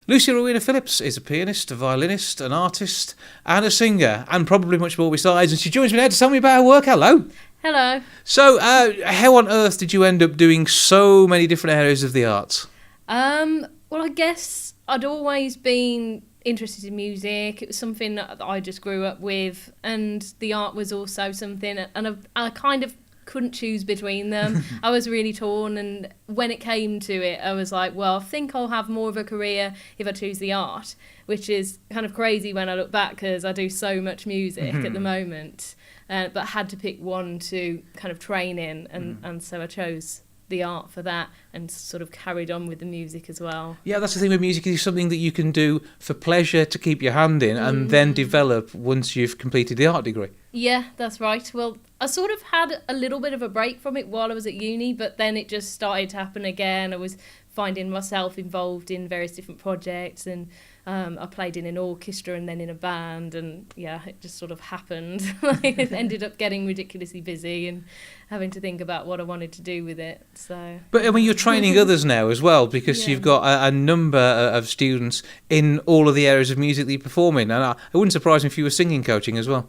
Lucy Rowena Phillips is a pianist, a violinist, an artist, and a singer, and probably much more besides. And she joins me now to tell me about her work. Hello. Hello. So, how on earth did you end up doing so many different areas of the arts? Well, I guess I'd always been interested in music. It was something that I just grew up with, and the art was also something, and I kind of couldn't choose between them. I was really torn, and when it came to it, I was like, well, I think I'll have more of a career if I choose the art, which is kind of crazy when I look back because I do so much music at the moment, but I had to pick one to kind of train in, and so I chose the art for that and sort of carried on with the music as well. Yeah, that's the thing with music. It's something that you can do for pleasure to keep your hand in and then develop once you've completed the art degree. Yeah, that's right. Well, I sort of had a little bit of a break from it while I was at uni, but then it just started to happen again. I was finding myself involved in various different projects, and I played in an orchestra and then in a band, and yeah, it just sort of happened. It ended up getting ridiculously busy and having to think about what I wanted to do with it. So, but I mean, you're training others now as well, because you've got a number of students in all of the areas of music that you perform in, and it wouldn't surprise me if you were singing coaching as well.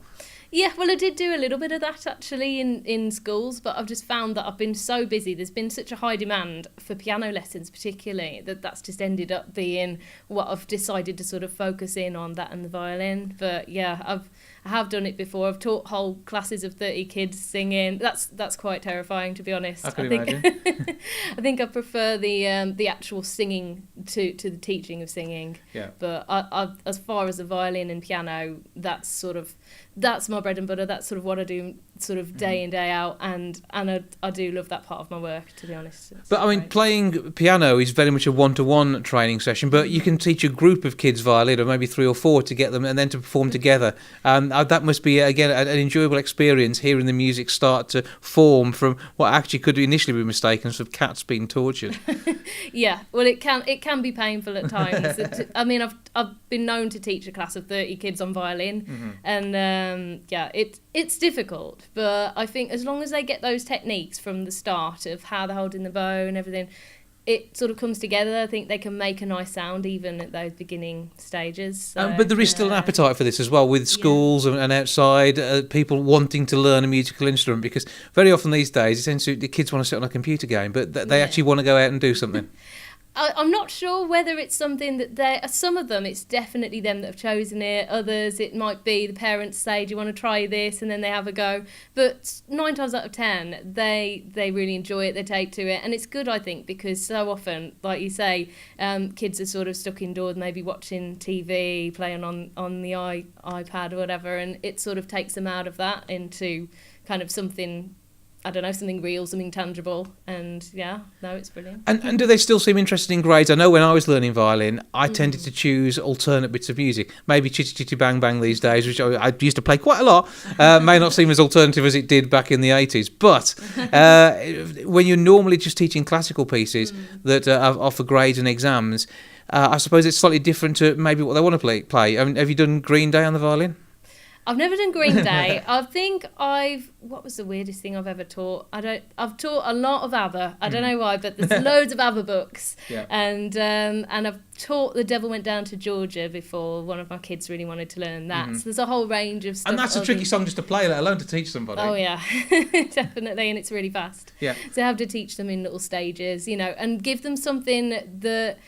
Yeah, well, I did do a little bit of that actually in schools, but I've just found that I've been so busy. There's been such a high demand for piano lessons particularly, that's just ended up being what I've decided to sort of focus in on, that and the violin. But yeah, I have done it before. I've taught whole classes of 30 kids singing. That's quite terrifying, to be honest. I can imagine. I think I prefer the actual singing to the teaching of singing. Yeah. But I, as far as the violin and piano, that's my bread and butter. That's sort of what I do sort of day in, day out, and I do love that part of my work, to be honest. But I mean, playing piano is very much a one-to-one training session, but you can teach a group of kids violin, or maybe 3 or 4, to get them and then to perform together. That must be, again, an enjoyable experience, hearing the music start to form from what actually could initially be mistaken for cats being tortured. Yeah, well, it can be painful at times. I mean, I've been known to teach a class of 30 kids on violin, and it's difficult. But I think as long as they get those techniques from the start of how they're holding the bow and everything, it sort of comes together. I think they can make a nice sound even at those beginning stages. So, but there is still an appetite for this as well, with schools and outside, people wanting to learn a musical instrument, because very often these days essentially the kids want to sit on a computer game, but they actually want to go out and do something. I'm not sure whether it's something that some of them, it's definitely them that have chosen it. Others, it might be the parents say, do you want to try this? And then they have a go. But 9 times out of 10, they really enjoy it, they take to it. And it's good, I think, because so often, like you say, kids are sort of stuck indoors, maybe watching TV, playing on the iPad or whatever, and it sort of takes them out of that into kind of something, I don't know, something real, something tangible, and it's brilliant. And do they still seem interested in grades? I know when I was learning violin, I tended to choose alternate bits of music, maybe Chitty Chitty Bang Bang these days, which I used to play quite a lot, may not seem as alternative as it did back in the 80s, but when you're normally just teaching classical pieces that are for grades and exams, I suppose it's slightly different to maybe what they want to play. I mean, have you done Green Day on the violin? I've never done Green Day. I think what was the weirdest thing I've ever taught? I've taught a lot of ABBA. I don't know why, but there's loads of ABBA books. Yeah. And I've taught The Devil Went Down to Georgia before. One of my kids really wanted to learn that. So there's a whole range of stuff. And that's a tricky song just to play, let alone to teach somebody. Oh yeah, definitely, and it's really fast. Yeah. So I have to teach them in little stages, and give them something that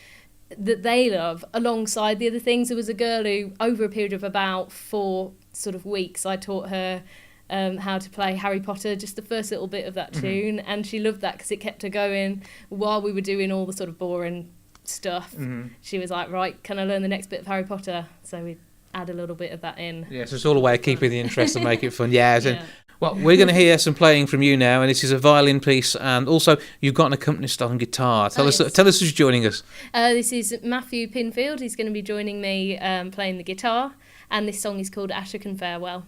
they love alongside the other things. There was a girl who, over a period of about 4 sort of weeks, I taught her how to play Harry Potter, just the first little bit of that tune, and she loved that because it kept her going while we were doing all the sort of boring stuff. She was like, right, can I learn the next bit of Harry Potter? So we add a little bit of that in. Yeah, so it's all a way of keeping the interest and make it fun. Yeah. Well, we're going to hear some playing from you now, and this is a violin piece, and also you've got an accompanist on guitar. Tell us who's joining us. This is Matthew Pinfield. He's going to be joining me playing the guitar, and this song is called Ashok and Farewell.